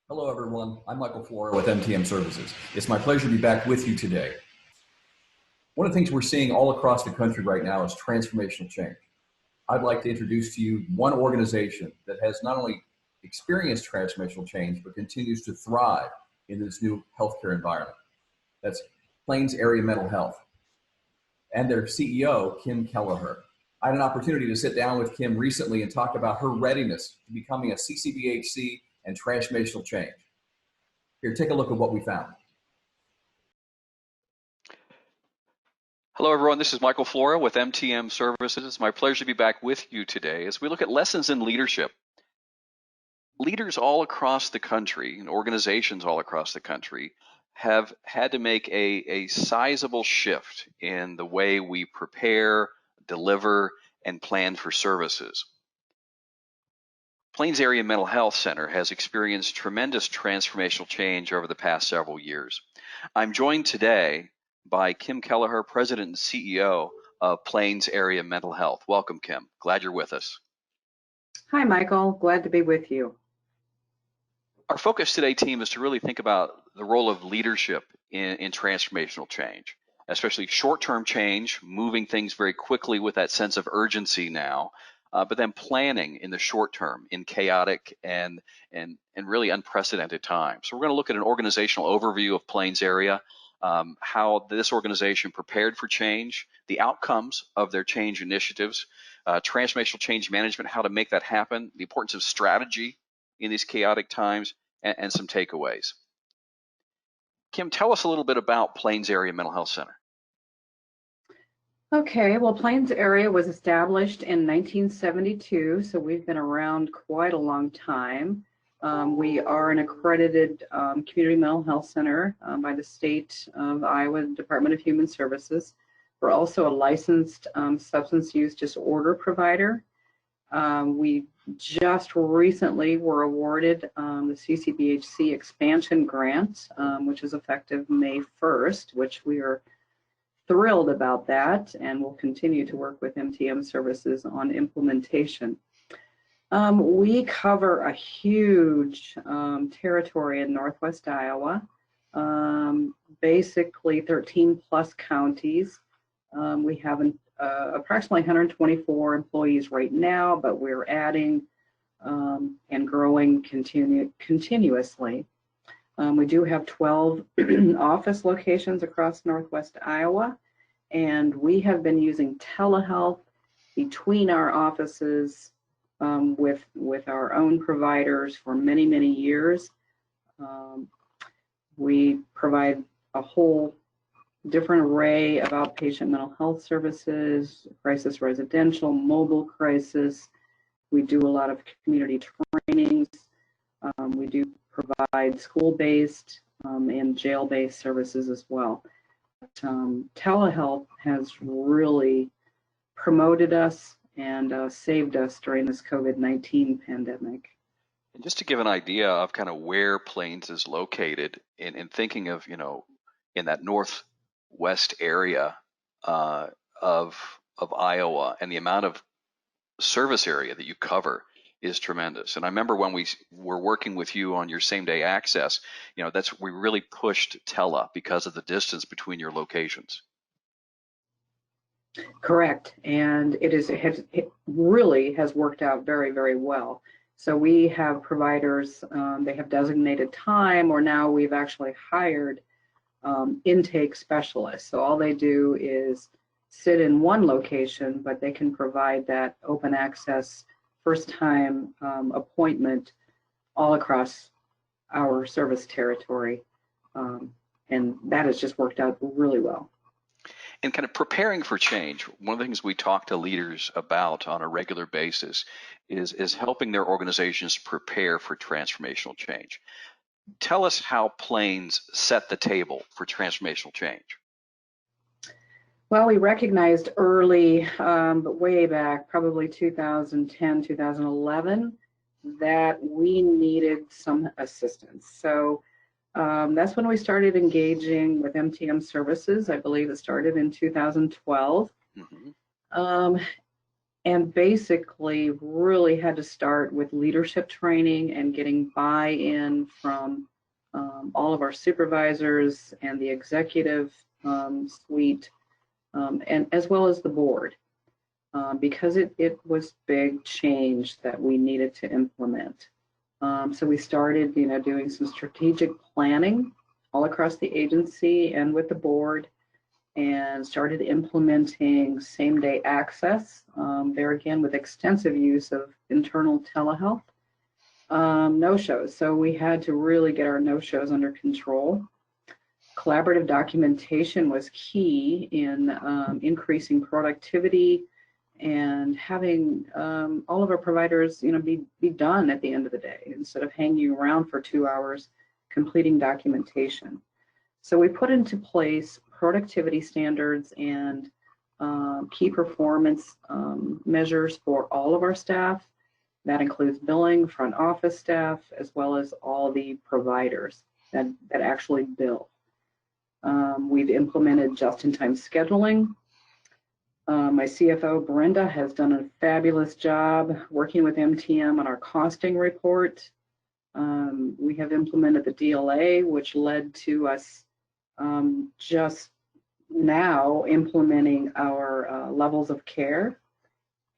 Hello, everyone. I'm Michael Flora with MTM Services. It's my pleasure to be back with you today. One of the things we're seeing all across the country right now is transformational change. I'd like to introduce to you one organization that has not only experienced transformational change, but continues to thrive in this new healthcare environment. That's Plains Area Mental Health and their CEO, Kim Keleher. I had an opportunity to sit down with Kim recently and talk about her readiness to becoming a CCBHC and transformational change. Here, take a look at what we found. Hello, everyone. This is Michael Flora with MTM Services. It's my pleasure to be back with you today as we look at lessons in leadership. Leaders all across the country and organizations all across the country have had to make a sizable shift in the way we prepare, deliver, and plan for services. Plains Area Mental Health Center has experienced tremendous transformational change over the past several years. I'm joined today by Kim Keleher, President and CEO of Plains Area Mental Health. Welcome, Kim. Glad you're with us. Hi, Michael. Glad to be with you. Our focus today, team, is to really think about the role of leadership in transformational change, especially short-term change, moving things very quickly with that sense of urgency now, but then planning in the short term in chaotic and really unprecedented times. So we're going to look at an organizational overview of Plains Area, how this organization prepared for change, the outcomes of their change initiatives, transformational change management, how to make that happen, the importance of strategy in these chaotic times, and some takeaways. Kim, tell us a little bit about Plains Area Mental Health Center. Okay, well, Plains Area was established in 1972, so we've been around quite a long time. We are an accredited community mental health center by the state of Iowa Department of Human Services. We're also a licensed substance use disorder provider. We just recently were awarded the CCBHC expansion grant, which is effective May 1st, which we are thrilled about that, and we'll continue to work with MTM Services on implementation. We cover a huge territory in Northwest Iowa, basically 13 plus counties. We have approximately 124 employees right now, but we're adding and growing continuously. We do have 12 office locations across Northwest Iowa, and we have been using telehealth between our offices with our own providers for many, many years. We provide a whole different array of outpatient mental health services, crisis residential, mobile crisis. We do a lot of community trainings. We do provide school-based and jail-based services as well. But, telehealth has really promoted us and saved us during this COVID-19 pandemic. And just to give an idea of kind of where Plains is located, in thinking of, in that northwest area of Iowa, and the amount of service area that you cover is tremendous. And I remember when we were working with you on your same-day access, we really pushed tele because of the distance between your locations. Correct, and it really has worked out very, very well. So we have providers, they have designated time, or now we've actually hired intake specialists. So all they do is sit in one location, but they can provide that open access first time appointment all across our service territory. And that has just worked out really well. And kind of preparing for change, one of the things we talk to leaders about on a regular basis is helping their organizations prepare for transformational change. Tell us how Plains set the table for transformational change. Well, we recognized early, but way back, probably 2010, 2011, that we needed some assistance. So that's when we started engaging with MTM Services. I believe it started in 2012. Mm-hmm. and basically really had to start with leadership training and getting buy-in from all of our supervisors and the executive suite, and as well as the board, because it was big change that we needed to implement. So we started, doing some strategic planning all across the agency and with the board, and started implementing same-day access, there again with extensive use of internal telehealth. No-shows, so we had to really get our no-shows under control. Collaborative documentation was key in increasing productivity and having all of our providers, be done at the end of the day instead of hanging around for 2 hours completing documentation. So we put into place productivity standards and key performance measures for all of our staff. That includes billing, front office staff, as well as all the providers that actually bill. We've implemented just-in-time scheduling. My CFO, Brenda, has done a fabulous job working with MTM on our costing report. We have implemented the DLA, which led to us just now implementing our levels of care.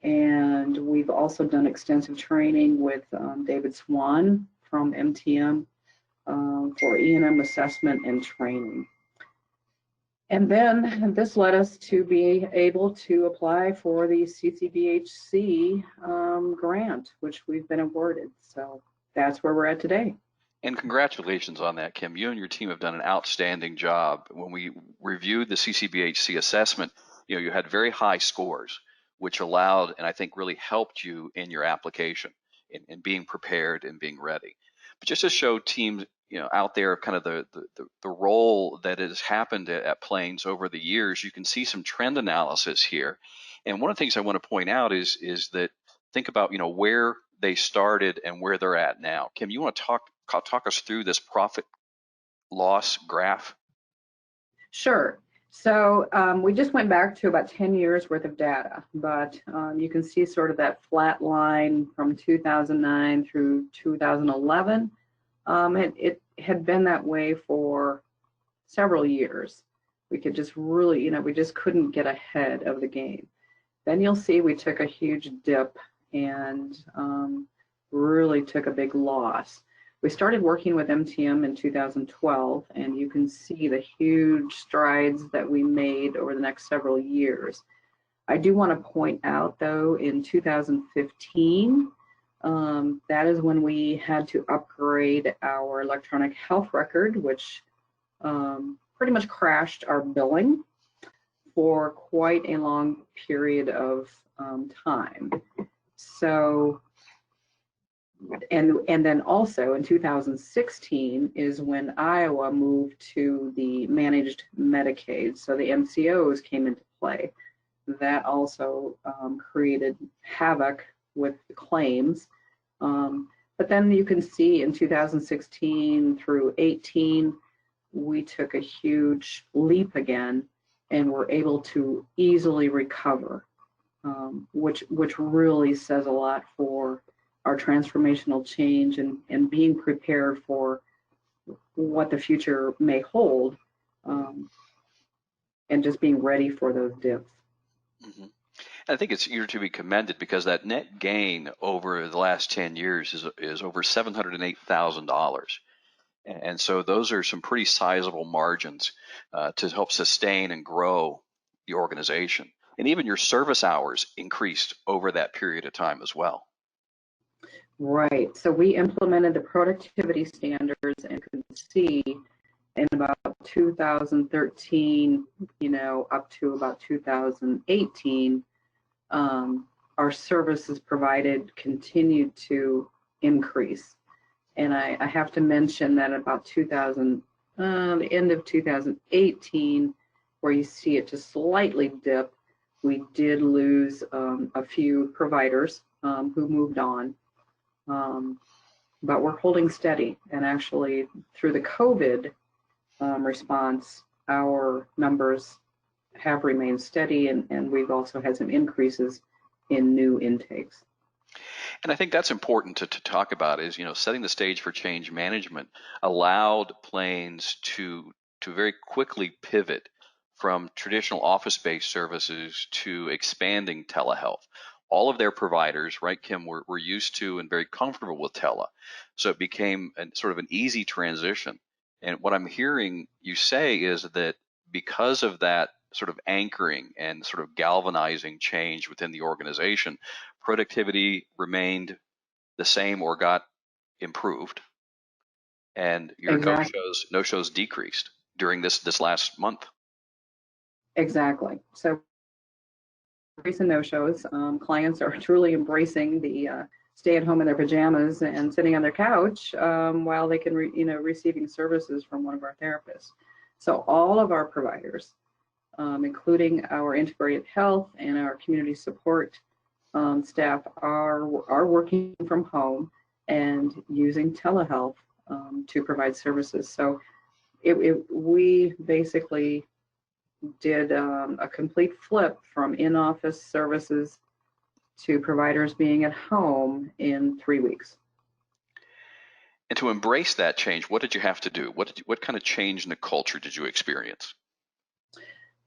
And we've also done extensive training with David Swan from MTM for E&M assessment and training. And then this led us to be able to apply for the CCBHC grant, which we've been awarded. So that's where we're at today. And congratulations on that, Kim. You and your team have done an outstanding job. When we reviewed the CCBHC assessment, you had very high scores, which allowed and I think really helped you in your application in being prepared and being ready. But just to show teams out there kind of the role that has happened at Plains over the years, you can see some trend analysis here. And one of the things I want to point out is that think about where they started and where they're at now. Kim, you want to talk us through this profit loss graph? Sure. So we just went back to about 10 years worth of data, but you can see sort of that flat line from 2009 through 2011. It had been that way for several years. We could just really, we just couldn't get ahead of the game. Then you'll see we took a huge dip and really took a big loss. We started working with MTM in 2012, and you can see the huge strides that we made over the next several years. I do want to point out, though, in 2015, that is when we had to upgrade our electronic health record, which pretty much crashed our billing for quite a long period of time. So, and then also in 2016 is when Iowa moved to the managed Medicaid, so the MCOs came into play. That also created havoc with the claims. But then you can see in 2016 through 18, we took a huge leap again and were able to easily recover, which really says a lot for our transformational change and being prepared for what the future may hold, and just being ready for those dips. Mm-hmm. I think you're to be commended because that net gain over the last 10 years is over $708,000. And so those are some pretty sizable margins to help sustain and grow the organization. And even your service hours increased over that period of time as well. Right. So we implemented the productivity standards and could see in about 2013, up to about 2018, our services provided continued to increase. And I have to mention that about the end of 2018, where you see it just slightly dip, we did lose a few providers who moved on. But we're holding steady. And actually, through the COVID response, our numbers have remained steady, and we've also had some increases in new intakes. And I think that's important to talk about is, setting the stage for change management allowed Plains to very quickly pivot from traditional office-based services to expanding telehealth. All of their providers, right, Kim, were used to and very comfortable with tele. So it became sort of an easy transition. And what I'm hearing you say is that because of that sort of anchoring and sort of galvanizing change within the organization, productivity remained the same or got improved, and your Exactly. no-shows decreased during this last month. Exactly. So recent no-shows, clients are truly embracing the stay at home in their pajamas and sitting on their couch while they can, receiving services from one of our therapists. So all of our providers, including our integrated health and our community support staff, are working from home and using telehealth to provide services. So we basically did a complete flip from in-office services to providers being at home in 3 weeks. And to embrace that change, what did you have to do? What kind of change in the culture did you experience?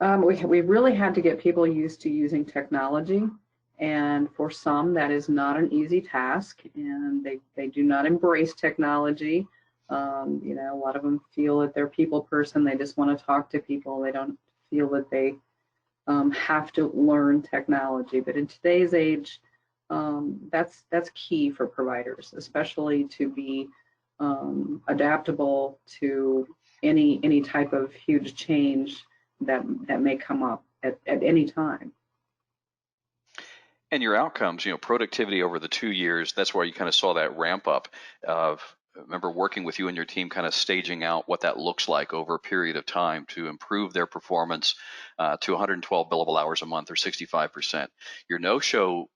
We really had to get people used to using technology, and for some that is not an easy task, and they do not embrace technology. A lot of them feel that they're a people person. They just want to talk to people. They don't feel that they have to learn technology. But in today's age, that's key for providers, especially to be adaptable to any type of huge change that may come up at any time. And your outcomes, productivity over the 2 years, that's where you kind of saw that ramp up of, I remember working with you and your team kind of staging out what that looks like over a period of time to improve their performance to 112 billable hours a month or 65%. Your no-show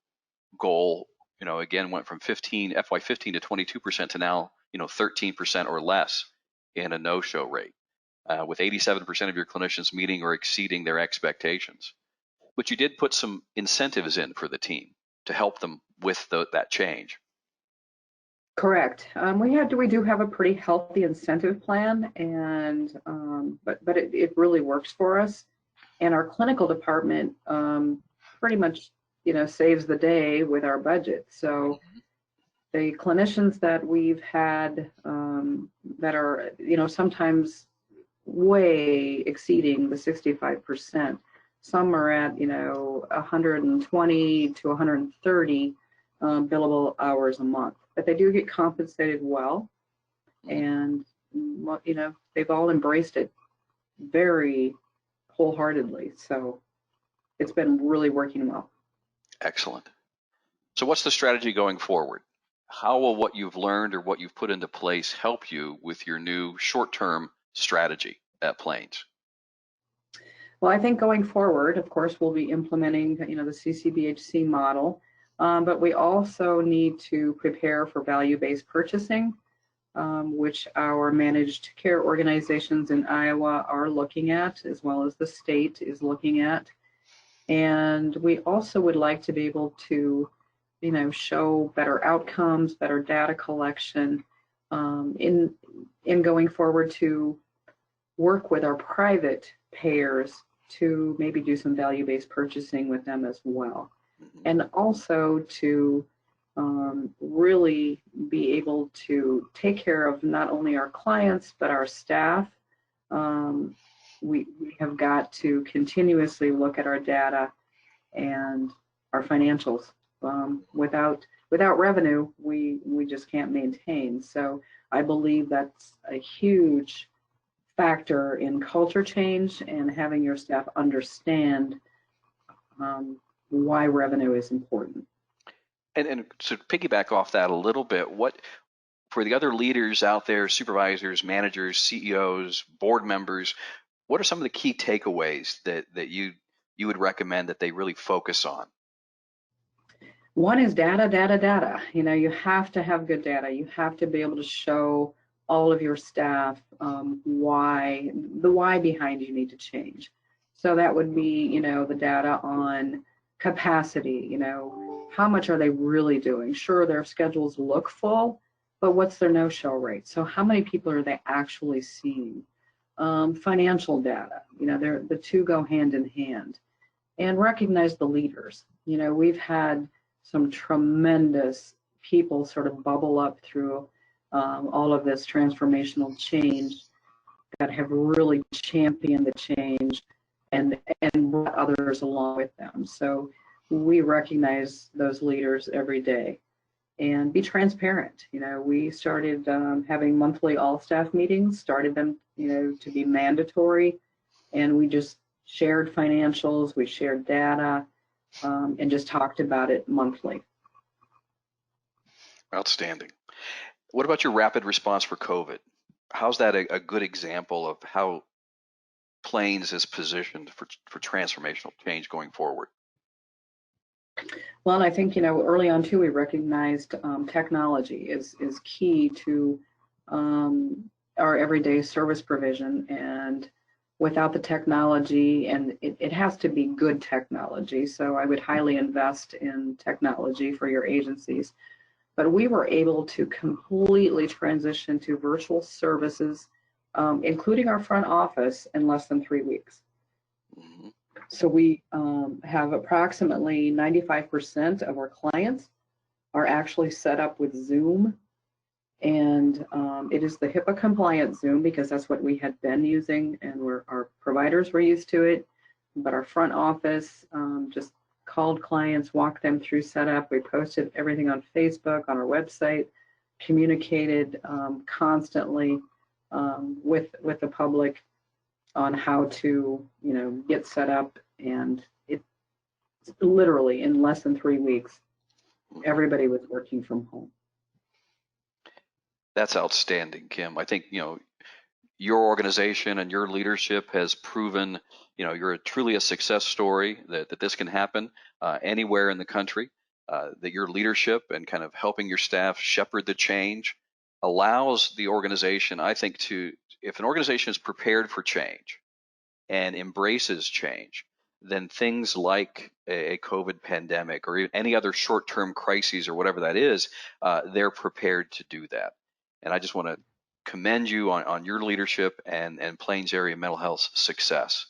goal, again, went from FY15 to 22% to now, 13% or less in a no-show rate, with 87% of your clinicians meeting or exceeding their expectations. But you did put some incentives in for the team to help them with that change. Correct. We do have a pretty healthy incentive plan, and but it really works for us. And our clinical department pretty much saves the day with our budget. So the clinicians that we've had that are sometimes way exceeding the 65%. Some are at 120 to 130 billable hours a month, but they do get compensated well, and they've all embraced it very wholeheartedly. So it's been really working well. Excellent. So what's the strategy going forward? How will what you've learned or what you've put into place help you with your new short-term strategy at Plains? Well, I think going forward, of course, we'll be implementing, the CCBHC model, but we also need to prepare for value-based purchasing, which our managed care organizations in Iowa are looking at, as well as the state is looking at. And we also would like to be able to, show better outcomes, better data collection, in going forward to work with our private payers to maybe do some value-based purchasing with them as well. And also to really be able to take care of not only our clients, but our staff. We have got to continuously look at our data and our financials. Without revenue, we just can't maintain. So I believe that's a huge factor in culture change and having your staff understand why revenue is important. And to piggyback off that a little bit, what for the other leaders out there, supervisors, managers, CEOs, board members, what are some of the key takeaways that you would recommend that they really focus on? One is data. You have to have good data. You have to be able to show all of your staff the why behind you need to change. So that would be, the data on capacity, how much are they really doing? Sure, their schedules look full, but what's their no-show rate? So how many people are they actually seeing? Financial data, the two go hand in hand. And recognize the leaders. We've had some tremendous people sort of bubble up through all of this transformational change that have really championed the change and brought others along with them. So we recognize those leaders every day and be transparent. We started having monthly all staff meetings, started them, to be mandatory, and we just shared financials, we shared data, and just talked about it monthly. Outstanding. What about your rapid response for COVID? How's that a good example of how Plains is positioned for transformational change going forward? Well, I think, early on too, we recognized technology is key to our everyday service provision, and without the technology, and it has to be good technology, so I would highly invest in technology for your agencies. But we were able to completely transition to virtual services, including our front office, in less than 3 weeks. Mm-hmm. So we have approximately 95% of our clients are actually set up with Zoom, and it is the HIPAA compliant Zoom because that's what we had been using, and our providers were used to it. But our front office just called clients, walked them through setup. We posted everything on Facebook, on our website, communicated constantly with the public on how to, get set up, and it's literally in less than 3 weeks, everybody was working from home. That's outstanding, Kim. I think, your organization and your leadership has proven, you're truly a success story that this can happen anywhere in the country, that your leadership and kind of helping your staff shepherd the change allows the organization, I think, if an organization is prepared for change and embraces change, then things like a COVID pandemic or any other short-term crises or whatever that is, they're prepared to do that. And I just want to commend you on your leadership and Plains area mental health success.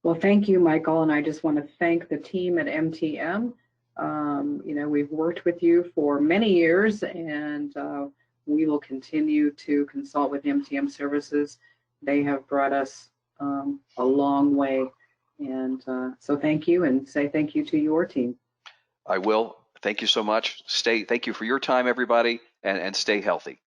Well, thank you, Michael, and I just want to thank the team at MTM. We've worked with you for many years, and we will continue to consult with MTM Services. They have brought us a long way, and so thank you, and say thank you to your team. I will. Thank you so much. Thank you for your time, everybody, and stay healthy.